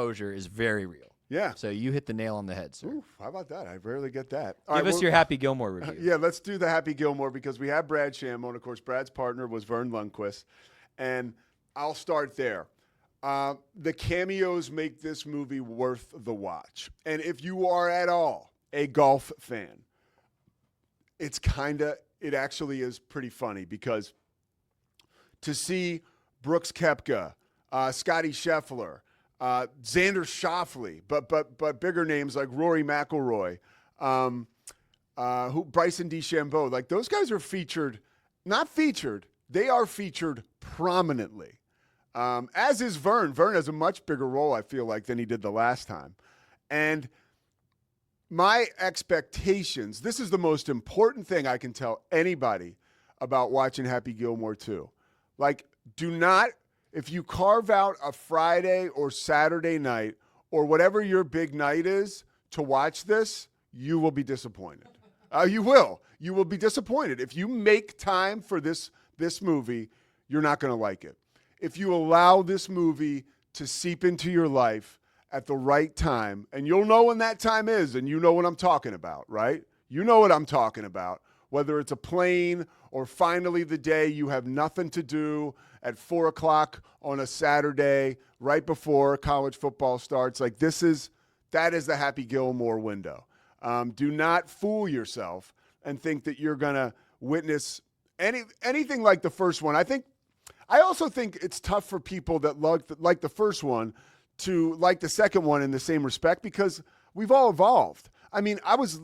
exposure is very real. Yeah. So you hit the nail on the head, sir. Ooh, how about that? I rarely get that. Give us your Happy Gilmore review. Yeah, let's do the Happy Gilmore because we have Brad Shammo. Of course, Brad's partner was Vern Lundquist. And I'll start there. The cameos make this movie worth the watch. And if you are at all a golf fan, it actually is pretty funny because to see Brooks Koepka, Scotty Scheffler, Xander Schauffele, but bigger names like Rory McIlroy, Bryson DeChambeau, like those guys are not featured, they are featured prominently. As is Vern. Vern has a much bigger role, I feel like, than he did the last time. And my expectations, this is the most important thing I can tell anybody about watching Happy Gilmore 2. Like, do not, if you carve out a Friday or Saturday night or whatever your big night is to watch this, you will be disappointed. You will. You will be disappointed. If you make time for this movie, you're not going to like it. If you allow this movie to seep into your life at the right time, and you'll know when that time is, and you know what I'm talking about, right? You know what I'm talking about. Whether it's a plane or finally the day you have nothing to do at 4 o'clock on a Saturday right before college football starts. Like that is the Happy Gilmore window. Do not fool yourself and think that you're going to witness anything like the first one. I also think it's tough for people that like the first one to like the second one in the same respect because we've all evolved. I mean, I was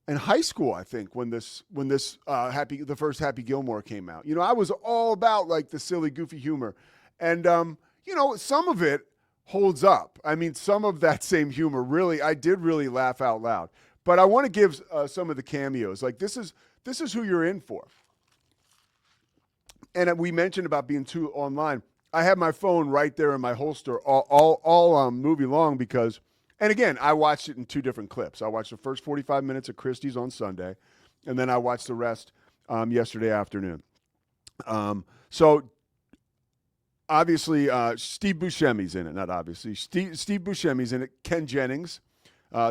in high school, I think, when the first Happy Gilmore came out. You know, I was all about like the silly, goofy humor. And, some of it holds up. I mean, some of that same humor I did really laugh out loud. But I want to give some of the cameos. Like this is who you're in for. And we mentioned about being too online. I have my phone right there in my holster all movie long because, and again, I watched it in two different clips. I watched the first 45 minutes of Christie's on Sunday, and then I watched the rest yesterday afternoon. So obviously, Steve Buscemi's in it. Not obviously. Steve Buscemi's in it. Ken Jennings,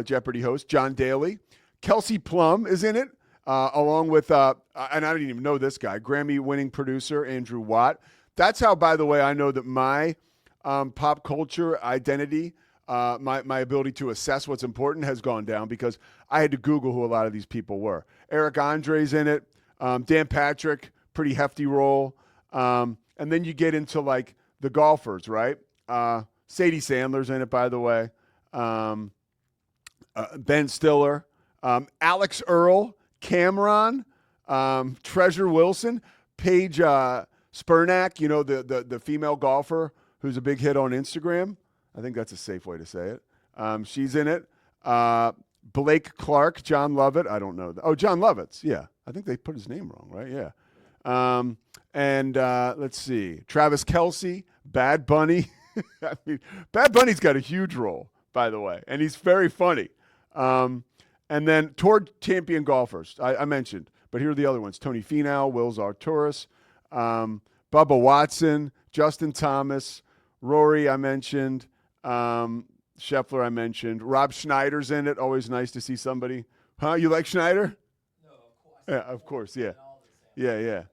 Jeopardy host. John Daly. Kelsey Plum is in it. Along with, and I didn't even know this guy, Grammy-winning producer Andrew Watt. That's how, by the way, I know that my pop culture identity, my ability to assess what's important has gone down because I had to Google who a lot of these people were. Eric Andre's in it. Dan Patrick, pretty hefty role. And then you get into, like, the golfers, right? Sadie Sandler's in it, by the way. Ben Stiller. Alex Earle. Cameron, Treasure Wilson, Paige Spurnack, the female golfer who's a big hit on Instagram. I think that's a safe way to say it. She's in it. Blake Clark, John Lovett. I don't know. Oh, John Lovitz. Yeah. I think they put his name wrong, right? Yeah. And let's see. Travis Kelce, Bad Bunny. I mean, Bad Bunny's got a huge role, by the way, and he's very funny. And then toward champion golfers, I mentioned, but here are the other ones. Tony Finau, Will Zalatoris, Bubba Watson, Justin Thomas, Rory I mentioned, Scheffler I mentioned. Rob Schneider's in it. Always nice to see somebody. Huh? You like Schneider? No, of course. Yeah, of course, yeah. Yeah.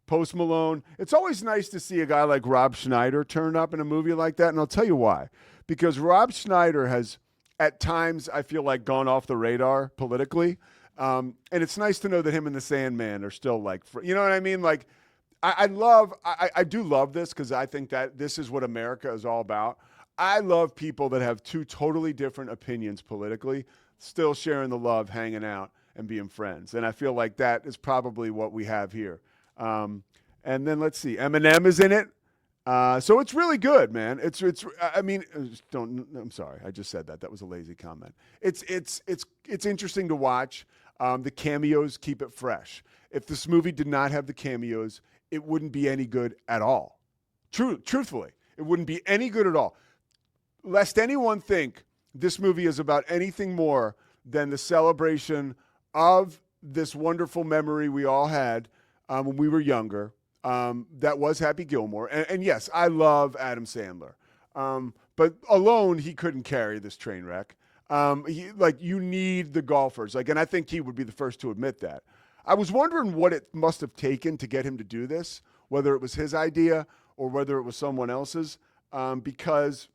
Post Malone. It's always nice to see a guy like Rob Schneider turn up in a movie like that, and I'll tell you why. Because Rob Schneider has at times, I feel like, gone off the radar politically. And it's nice to know that him and the Sandman are still like, you know what I mean? Like, I do love this because I think that this is what America is all about. I love people that have two totally different opinions politically, still sharing the love, hanging out, and being friends. And I feel like that is probably what we have here. And then let's see, Eminem is in it. So it's really good, man. I'm sorry. I just said that. That was a lazy comment. It's interesting to watch. The cameos keep it fresh. If this movie did not have the cameos, it wouldn't be any good at all. Truthfully, it wouldn't be any good at all. Lest anyone think this movie is about anything more than the celebration of this wonderful memory we all had when we were younger. That was Happy Gilmore. And yes, I love Adam Sandler. but alone he couldn't carry this train wreck. You need the golfers. And I think he would be the first to admit that. I was wondering what it must have taken to get him to do this, whether it was his idea or whether it was someone else's, because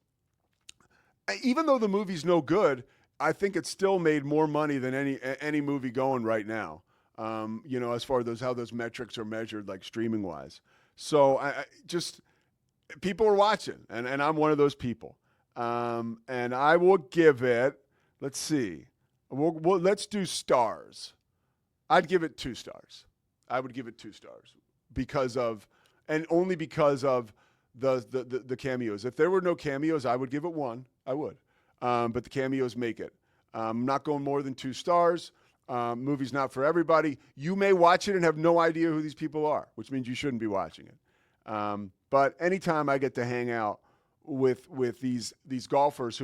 even though the movie's no good, I think it still made more money than any movie going right now. As far as how those metrics are measured, like streaming wise. So I just people are watching, and I'm one of those people. And I will give it. Let's see. Let's do stars. I'd give it 2 stars. I would give it 2 stars only because of the cameos. If there were no cameos, I would give it 1. I would. But the cameos make it. I'm not going more than 2 stars. Movie's not for everybody. You may watch it and have no idea who these people are, which means you shouldn't be watching it. But anytime I get to hang out with these golfers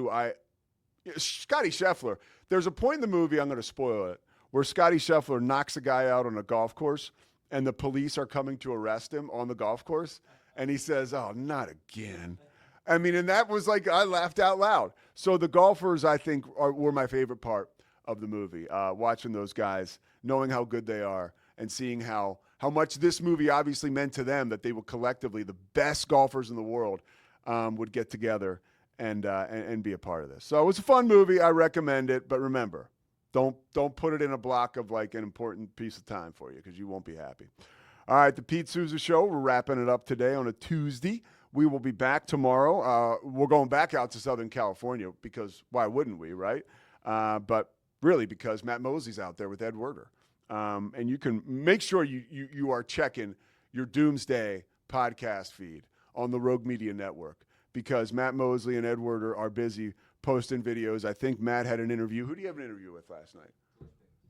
Scotty Scheffler, there's a point in the movie, I'm going to spoil it, where Scotty Scheffler knocks a guy out on a golf course and the police are coming to arrest him on the golf course. And he says, "Oh, not again." I mean, and that was I laughed out loud. So the golfers, I think, were my favorite part of the movie, watching those guys, knowing how good they are, and seeing how much this movie obviously meant to them, that they were collectively the best golfers in the world, would get together and be a part of this. So it was a fun movie. I recommend it. But remember, don't put it in a block of an important piece of time for you, because you won't be happy. All right, the Pete Souza Show. We're wrapping it up today on a Tuesday. We will be back tomorrow. We're going back out to Southern California because why wouldn't we, right? But really because Matt Mosley's out there with Ed Werder. And you can make sure you are checking your Doomsday podcast feed on the Rogue Media Network, because Matt Mosley and Ed Werder are busy posting videos. I think Matt had an interview. Who do you have an interview with last night?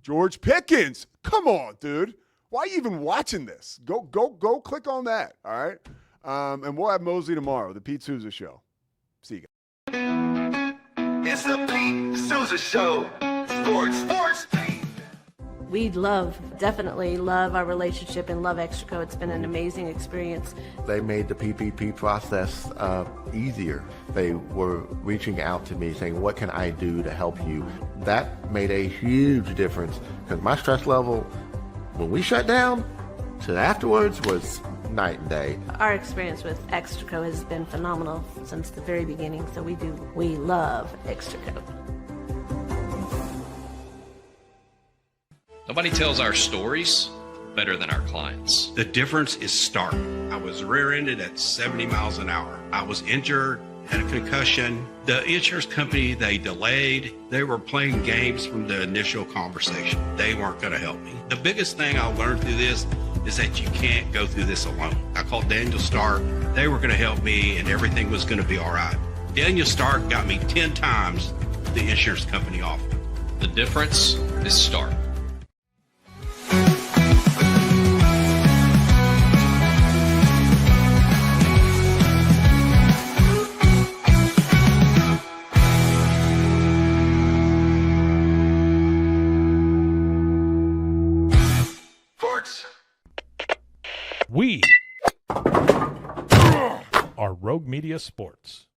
George Pickens. Come on, dude. Why are you even watching this? Go click on that, all right? And we'll have Mosley tomorrow, the Pete Souza Show. See you guys. It's the Pete Souza Show. Sports. We definitely love our relationship and love Extraco. It's been an amazing experience. They made the PPP process easier. They were reaching out to me saying, "What can I do to help you?" That made a huge difference, because my stress level when we shut down to afterwards was night and day. Our experience with Extraco has been phenomenal since the very beginning, so we love Extraco. Nobody tells our stories better than our clients. The difference is stark. I was rear-ended at 70 miles an hour. I was injured, had a concussion. The insurance company, they delayed. They were playing games from the initial conversation. They weren't going to help me. The biggest thing I learned through this is that you can't go through this alone. I called Daniel Stark. They were going to help me, and everything was going to be all right. Daniel Stark got me 10 times the insurance company offered. The difference is stark. We are Rogue Media Sports.